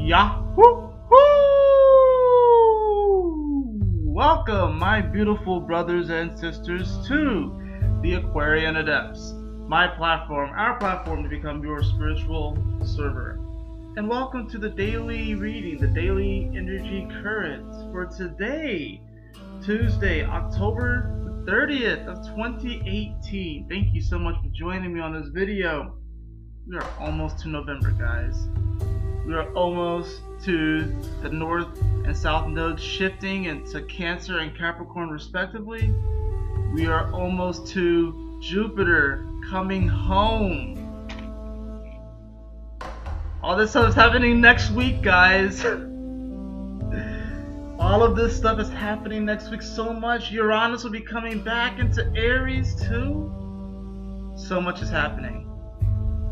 Yahoo! Welcome, my beautiful brothers and sisters, to the Aquarian Adepts, my platform, our platform to become your spiritual server. And welcome to the daily reading, the daily energy currents for today, Tuesday, October 30th of 2018. Thank you so much for joining me on this video. We are almost to November, guys. We are almost to the North and South nodes shifting into Cancer and Capricorn respectively. We are almost to Jupiter coming home. All this stuff is happening next week, guys. All of this stuff is happening next week. So much. Uranus will be coming back into Aries too. So much is happening.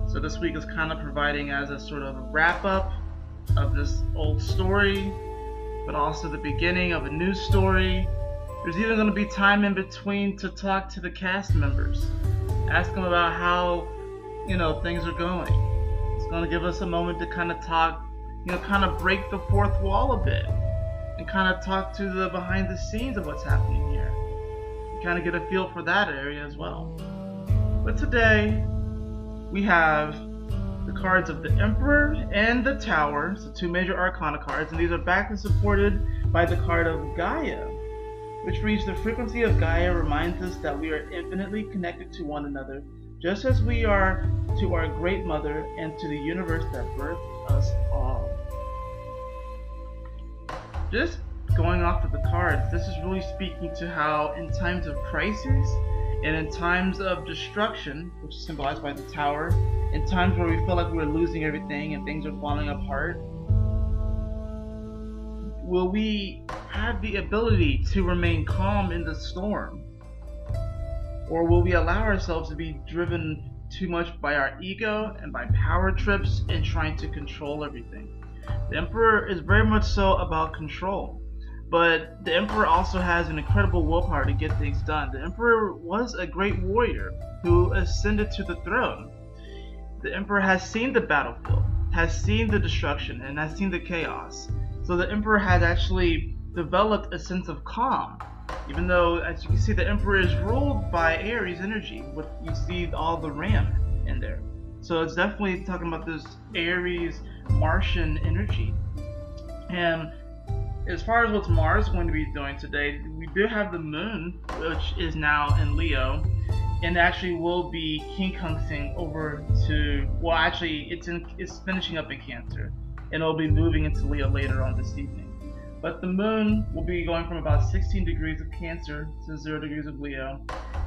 So this week is kind of providing as a sort of wrap up of this old story, but also the beginning of a new story. There's even going to be time in between to talk to the cast members, ask them about how, things are going. It's going to give us a moment to kind of talk, kind of break the fourth wall a bit and kind of talk to the behind the scenes of what's happening here. You kind of get a feel for that area as well. But today we have the cards of the Emperor and the Tower, so two major arcana cards, and these are backed and supported by the card of Gaia, which reads, the frequency of Gaia reminds us that we are infinitely connected to one another, just as we are to our Great Mother and to the universe that birthed us all. Just going off of the cards, this is really speaking to how in times of crisis and in times of destruction, which is symbolized by the Tower, in times where we feel like we're losing everything and things are falling apart, will we have the ability to remain calm in the storm? Or will we allow ourselves to be driven too much by our ego and by power trips and trying to control everything? The Emperor is very much so about control. But the Emperor also has an incredible willpower to get things done. The Emperor was a great warrior who ascended to the throne. The Emperor has seen the battlefield, has seen the destruction, and has seen the chaos. So the Emperor has actually developed a sense of calm. Even though, as you can see, the Emperor is ruled by Aries energy. You see all the ram in there. So it's definitely talking about this Aries Martian energy. And as far as what Mars is going to be doing today, we do have the moon, which is now in Leo, and actually will be quincunxing over to, well, actually it's finishing up in Cancer, and it'll be moving into Leo later on this evening. But the moon will be going from about 16 degrees of Cancer to 0 degrees of Leo,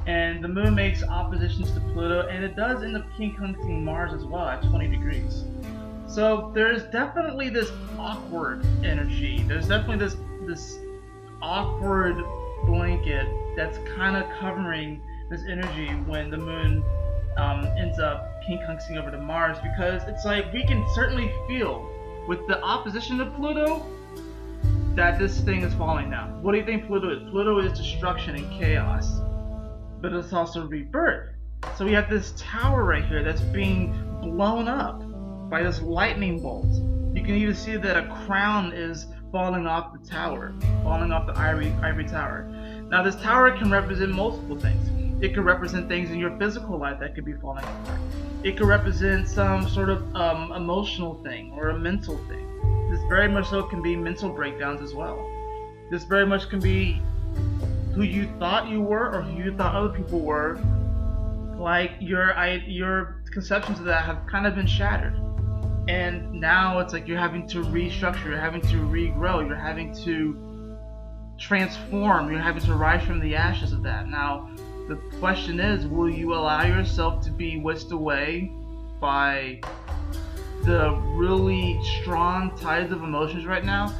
and the moon makes oppositions to Pluto, and it does end up quincunxing Mars as well at 20 degrees. So there's definitely this awkward energy. There's definitely this awkward blanket that's kind of covering this energy when the moon ends up quincunxing over to Mars, because it's like we can certainly feel with the opposition to Pluto that this thing is falling down. What do you think Pluto is? Pluto is destruction and chaos, but it's also rebirth. So we have this tower right here that's being blown up by this lightning bolt. You can even see that a crown is falling off the tower, falling off the ivory tower. Now this tower can represent multiple things. It could represent things in your physical life that could be falling apart. It could represent some sort of emotional thing or a mental thing. This very much so can be mental breakdowns as well. This very much can be who you thought you were or who you thought other people were. Like your conceptions of that have kind of been shattered. And now it's like you're having to restructure, you're having to regrow, you're having to transform, you're having to rise from the ashes of that. Now, the question is, will you allow yourself to be whisked away by the really strong tides of emotions right now?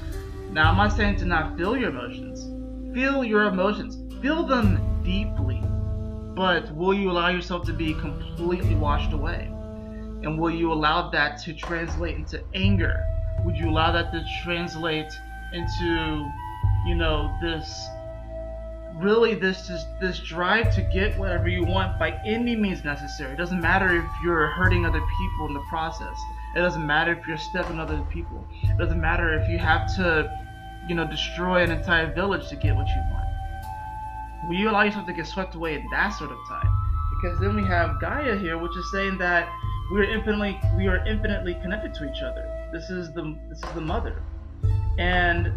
Now, I'm not saying to not feel your emotions. Feel your emotions. Feel them deeply. But will you allow yourself to be completely washed away? And will you allow that to translate into anger? Would you allow that to translate into, this drive to get whatever you want by any means necessary? It doesn't matter if you're hurting other people in the process. It doesn't matter if you're stepping on other people. It doesn't matter if you have to, destroy an entire village to get what you want. Will you allow yourself to get swept away in that sort of tide? Because then we have Gaia here, which is saying that we are infinitely connected to each other. This is the mother, and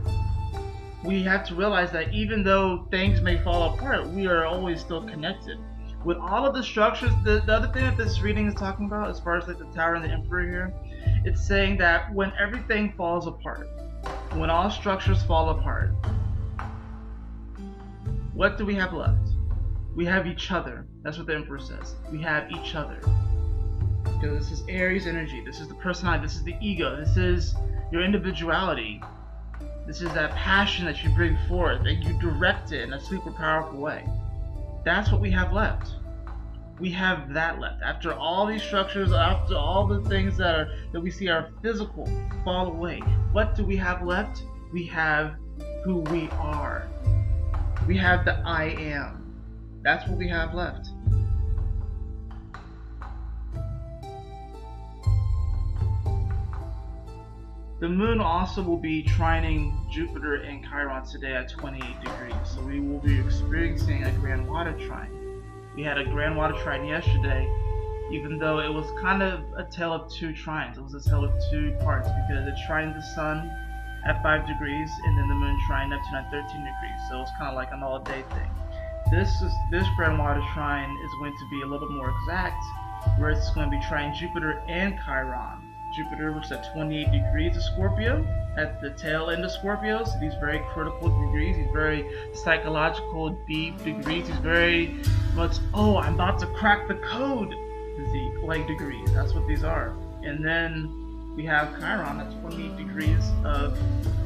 we have to realize that even though things may fall apart, we are always still connected. With all of the structures, the other thing that this reading is talking about, as far as like the Tower and the Emperor here, it's saying that when everything falls apart, when all structures fall apart, what do we have left? We have each other. That's what the Emperor says. We have each other. Because this is Aries energy. This is the personality. This is the ego. This is your individuality. This is that passion that you bring forth and you direct it in a super powerful way. That's what we have left. We have that left. After all these structures, after all the things that we see are physical fall away, what do we have left? We have who we are. We have the I am. That's what we have left. The moon also will be trining Jupiter and Chiron today at 28 degrees. So we will be experiencing a grand water trine. We had a grand water trine yesterday, even though it was kind of a tale of two trines. It was a tale of two parts because it trined the sun at 5 degrees and then the moon trined Neptune at 13 degrees. So it was kind of like an all-day thing. This grand water trine is going to be a little bit more exact, where it's going to be trining Jupiter and Chiron. Jupiter, which is at 28 degrees of Scorpio, at the tail end of Scorpio, so these very critical degrees, these very psychological, deep degrees, these very much, oh, I'm about to crack the code, like degrees. That's what these are. And then we have Chiron at 28 degrees of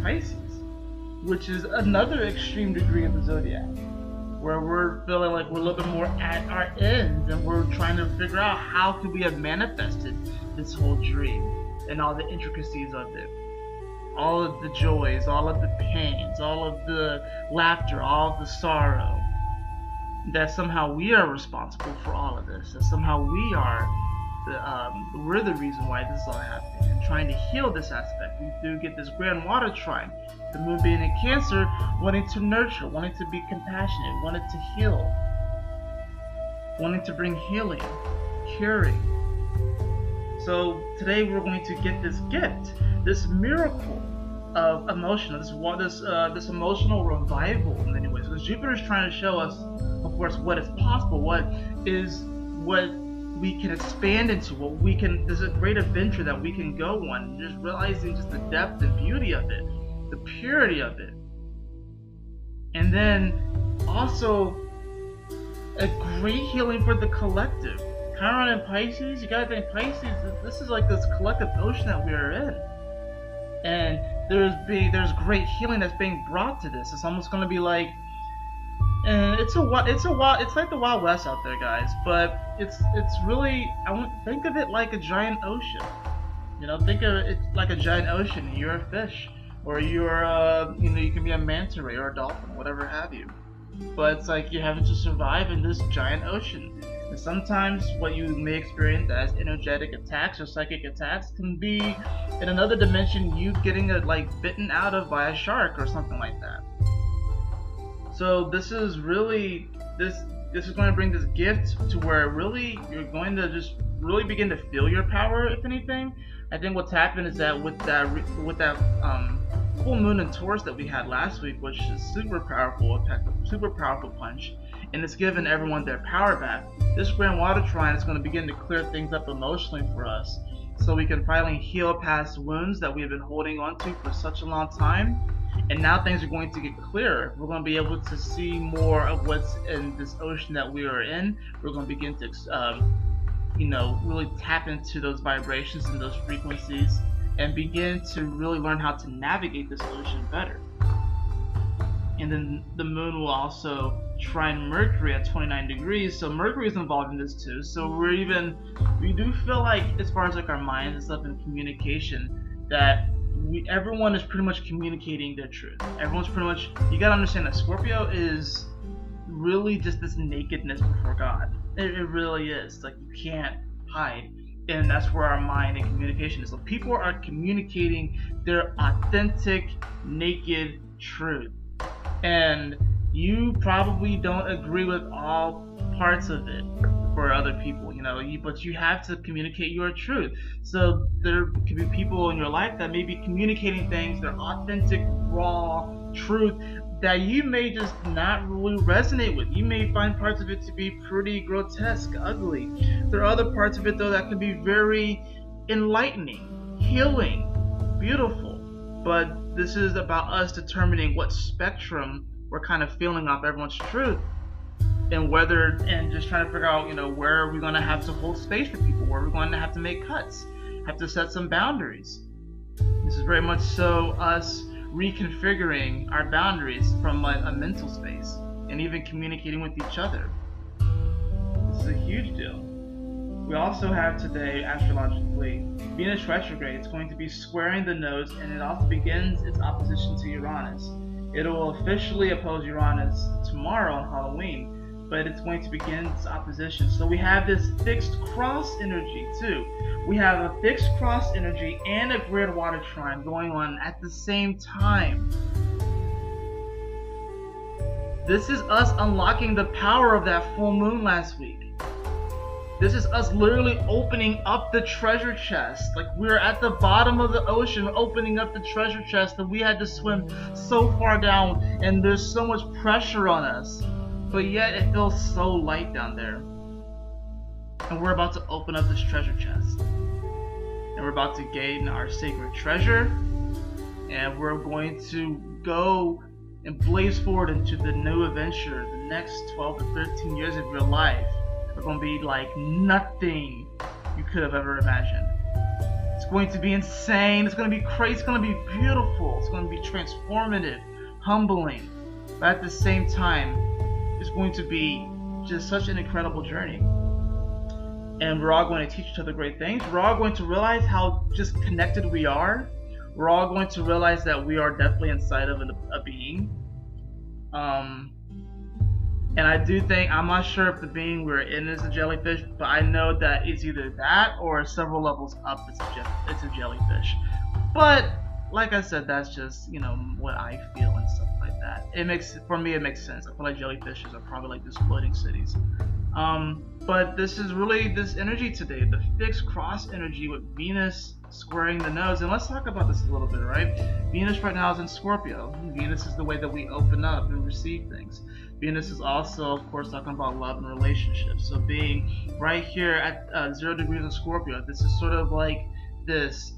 Pisces, which is another extreme degree of the zodiac, where we're feeling like we're a little bit more at our ends, and we're trying to figure out how could we have manifested this whole dream and all the intricacies of it, all of the joys, all of the pains, all of the laughter, all of the sorrow, that somehow we are responsible for all of this, that somehow we're the reason why this is all happening, and trying to heal this aspect. We do get this grand water trine, the moon being in Cancer, wanting to nurture, wanting to be compassionate, wanting to heal, wanting to bring healing, curing. So today we're going to get this gift, this miracle of emotion, this emotional revival in many ways. Because Jupiter is trying to show us, of course, what is possible, what we can expand into, there's a great adventure that we can go on, just realizing just the depth and beauty of it, the purity of it. And then also a great healing for the collective. Chiron and Pisces, you gotta think Pisces, this is like this collective ocean that we are in. And there's great healing that's being brought to this. It's almost gonna be like, it's like the Wild West out there, guys. But it's really, think of it like a giant ocean. Think of it like a giant ocean. And you're a fish, or you're you can be a manta ray or a dolphin, whatever have you. But it's like you're having to survive in this giant ocean. And sometimes what you may experience as energetic attacks or psychic attacks can be in another dimension, you getting bitten out of by a shark or something like that. So this is really this is going to bring this gift to where really you're going to just really begin to feel your power. If anything, I think what's happened is that with that full moon in Taurus that we had last week, which is super powerful, super powerful punch, and it's given everyone their power back. This grand water trine is going to begin to clear things up emotionally for us, so we can finally heal past wounds that we have been holding on to for such a long time. And now things are going to get clearer. We're going to be able to see more of what's in this ocean that we are in. We're going to begin to, really tap into those vibrations and those frequencies, and begin to really learn how to navigate this ocean better. And then the moon will also trine Mercury at 29 degrees, so Mercury is involved in this too. So we do feel like, as far as like our minds and stuff and communication, that everyone is pretty much communicating their truth. Everyone's pretty much, you gotta understand that Scorpio is really just this nakedness before God. It really is. Like, you can't hide. and that's where our mind and communication is. So people are communicating their authentic, naked truth. And you probably don't agree with all parts of it for other people, but you have to communicate your truth. So there could be people in your life that may be communicating things, their authentic, raw truth, that you may just not really resonate with. You may find parts of it to be pretty grotesque, ugly. There are other parts of it, though, that can be very enlightening, healing, beautiful. But this is about us determining what spectrum we're kind of feeling off everyone's truth, and just trying to figure out, where are we going to have to hold space for people, where we're going to have to make cuts, have to set some boundaries. This is very much so us reconfiguring our boundaries from a mental space, and even communicating with each other. This is a huge deal. We also have today, astrologically, Venus retrograde. It's going to be squaring the nodes, and it also begins its opposition to Uranus. It will officially oppose Uranus tomorrow on Halloween, but it's going to begin its opposition. So we have this fixed cross energy too. We have a fixed cross energy and a grid water trine going on at the same time. This is us unlocking the power of that full moon last week. This is us literally opening up the treasure chest. Like, we're at the bottom of the ocean opening up the treasure chest, and we had to swim so far down, and there's so much pressure on us. But yet it feels so light down there. And we're about to open up this treasure chest. And we're about to gain our sacred treasure. And we're going to go and blaze forward into the new adventure. The next 12 to 13 years of your life are going to be like nothing you could have ever imagined. It's going to be insane. It's going to be crazy. It's going to be beautiful. It's going to be transformative, humbling. But at the same time, it's going to be just such an incredible journey. And we're all going to teach each other great things. We're all going to realize how just connected we are. We're all going to realize that we are definitely inside of a being. And I do think, I'm not sure if the being we're in is a jellyfish, but I know that it's either that or several levels up it's a jellyfish. But like I said, that's just, what I feel and stuff like that. For me, it makes sense. I feel like jellyfishes are probably like these floating cities. But this is really this energy today, the fixed cross energy with Venus squaring the nodes. And let's talk about this a little bit, right? Venus right now is in Scorpio. Venus is the way that we open up and receive things. Venus is also, of course, talking about love and relationships. So being right here at 0 degrees in Scorpio, this is sort of like this.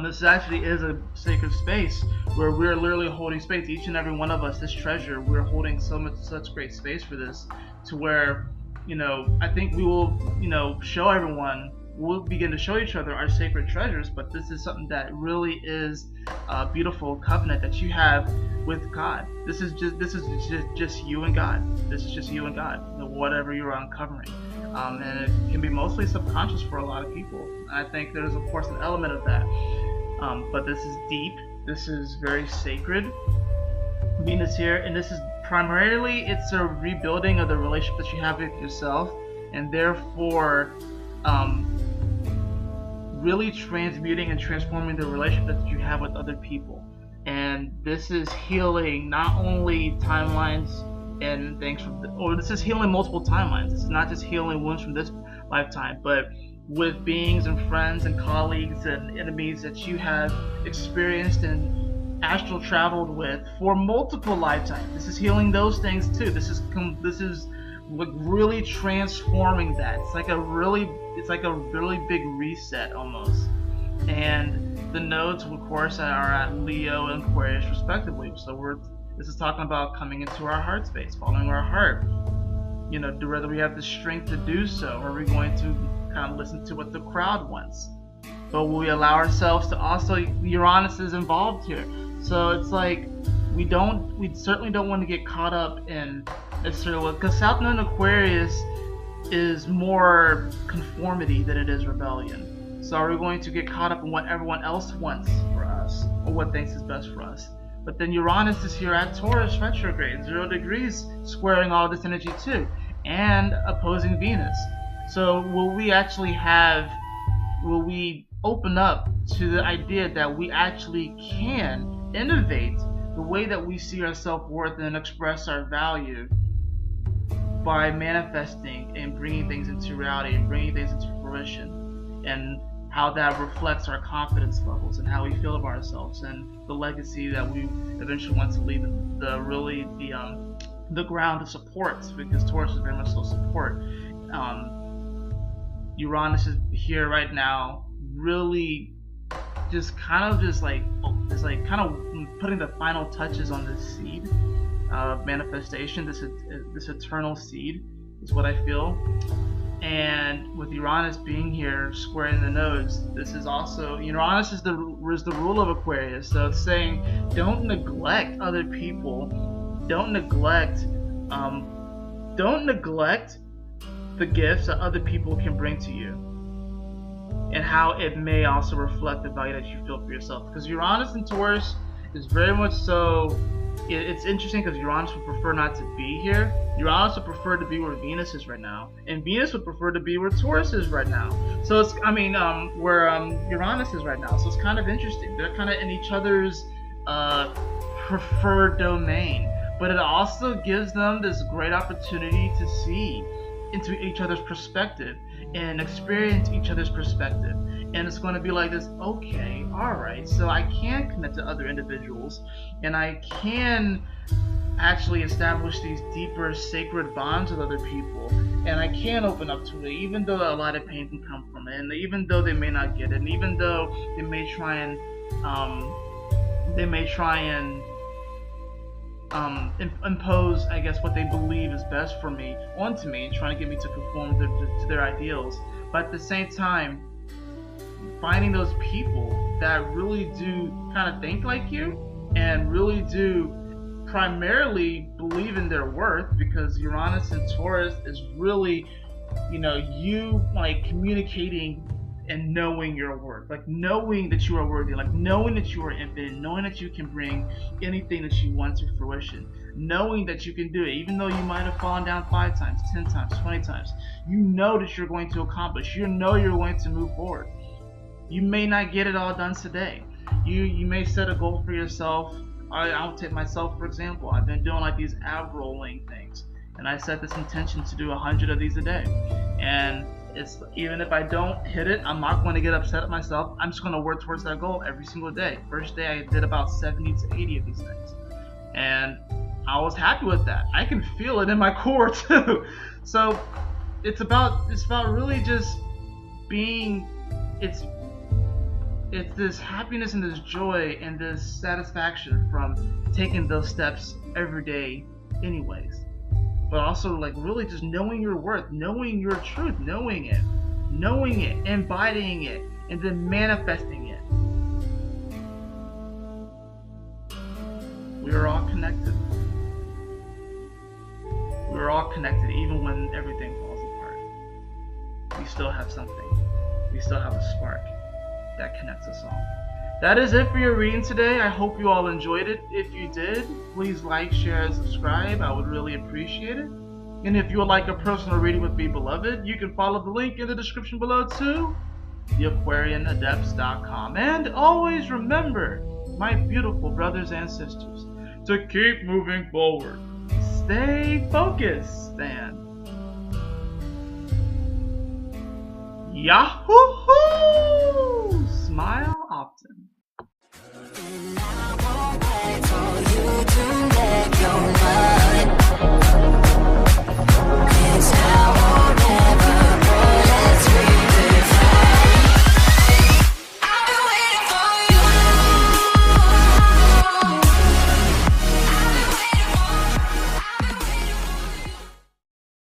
This actually is a sacred space where we're literally holding space. Each and every one of us, this treasure, we're holding such great space for this, to where, I think we will, show everyone. We'll begin to show each other our sacred treasures, but this is something that really is a beautiful covenant that you have with God. This is just you and God. This is just you and God, whatever you're uncovering. And it can be mostly subconscious for a lot of people. I think there's, of course, an element of that. But this is deep. This is very sacred. Venus here, and this is primarily, it's a rebuilding of the relationship that you have with yourself, and therefore really transmuting and transforming the relationship that you have with other people. And this is healing not only timelines and things this is healing multiple timelines. It's not just healing wounds from this lifetime, but with beings and friends and colleagues and enemies that you have experienced and astral traveled with for multiple lifetimes. This is healing those things too. This is like really transforming that. It's like a really big reset almost. And the nodes, of course, are at Leo and Aquarius respectively. So this is talking about coming into our heart space, following our heart. Whether we have the strength to do so, or are we going to kind of listen to what the crowd wants? But will we allow ourselves to also, Uranus is involved here. So it's like, we certainly don't want to get caught up in because South Node Aquarius is more conformity than it is rebellion. So are we going to get caught up in what everyone else wants for us, or what thinks is best for us? But then Uranus is here at Taurus retrograde, 0 degrees, squaring all this energy too, and opposing Venus. So will we actually have will we open up to the idea that we actually can innovate the way that we see our self-worth and express our value by manifesting and bringing things into reality and bringing things into fruition, and how that reflects our confidence levels and how we feel about ourselves and the legacy that we eventually want to leave the ground of support, because Taurus is very much so support. Uranus is here right now, really just kind of kind of putting the final touches on this seed of manifestation, this eternal seed is what I feel. And with Uranus being here squaring the nodes, this is also, Uranus is the rule of Aquarius, so it's saying don't neglect other people, don't neglect the gifts that other people can bring to you, and how it may also reflect the value that you feel for yourself. Because Uranus and Taurus is very much so. It's interesting because Uranus would prefer not to be here. Uranus would prefer to be where Venus is right now, and Venus would prefer to be where Taurus is right now. So it's, where Uranus is right now. So it's kind of interesting. They're kind of in each other's preferred domain, but it also gives them this great opportunity to see into each other's perspective and experience each other's perspective. And it's going to be like this, okay, alright, so I can connect to other individuals, and I can actually establish these deeper sacred bonds with other people, and I can open up to it, even though a lot of pain can come from it, and even though they may not get it, and even though they may try and impose, I guess, what they believe is best for me onto me, and trying to get me to conform to their ideals. But at the same time, finding those people that really do kind of think like you and really do primarily believe in their worth, because Uranus and Taurus is really, you like communicating and knowing your worth, like knowing that you are worthy, like knowing that you are infinite, knowing that you can bring anything that you want to fruition, knowing that you can do it, even though you might have fallen down 5 times, 10 times, 20 times. You know that you're going to accomplish. You know you're going to move forward. You may not get it all done today. You may set a goal for yourself. I'll take myself for example. I've been doing like these ab rolling things, and I set this intention to do 100 of these a day. And it's, even if I don't hit it, I'm not going to get upset at myself. I'm just going to work towards that goal every single day. First day I did about 70 to 80 of these things, and I was happy with that. I can feel it in my core too. So it's about really just being, it's this happiness and this joy and this satisfaction from taking those steps every day anyways. But also like really just knowing your worth, knowing your truth, knowing it, embodying it, and then manifesting it. We are all connected. We're all connected, even when everything falls apart. We still have something. We still have a spark that connects us all. That is it for your reading today. I hope you all enjoyed it. If you did, please like, share, and subscribe. I would really appreciate it. And if you would like a personal reading with me, beloved, you can follow the link in the description below to theAquarianAdepts.com. And always remember, my beautiful brothers and sisters, to keep moving forward. Stay focused, and Yahoo! Smile often.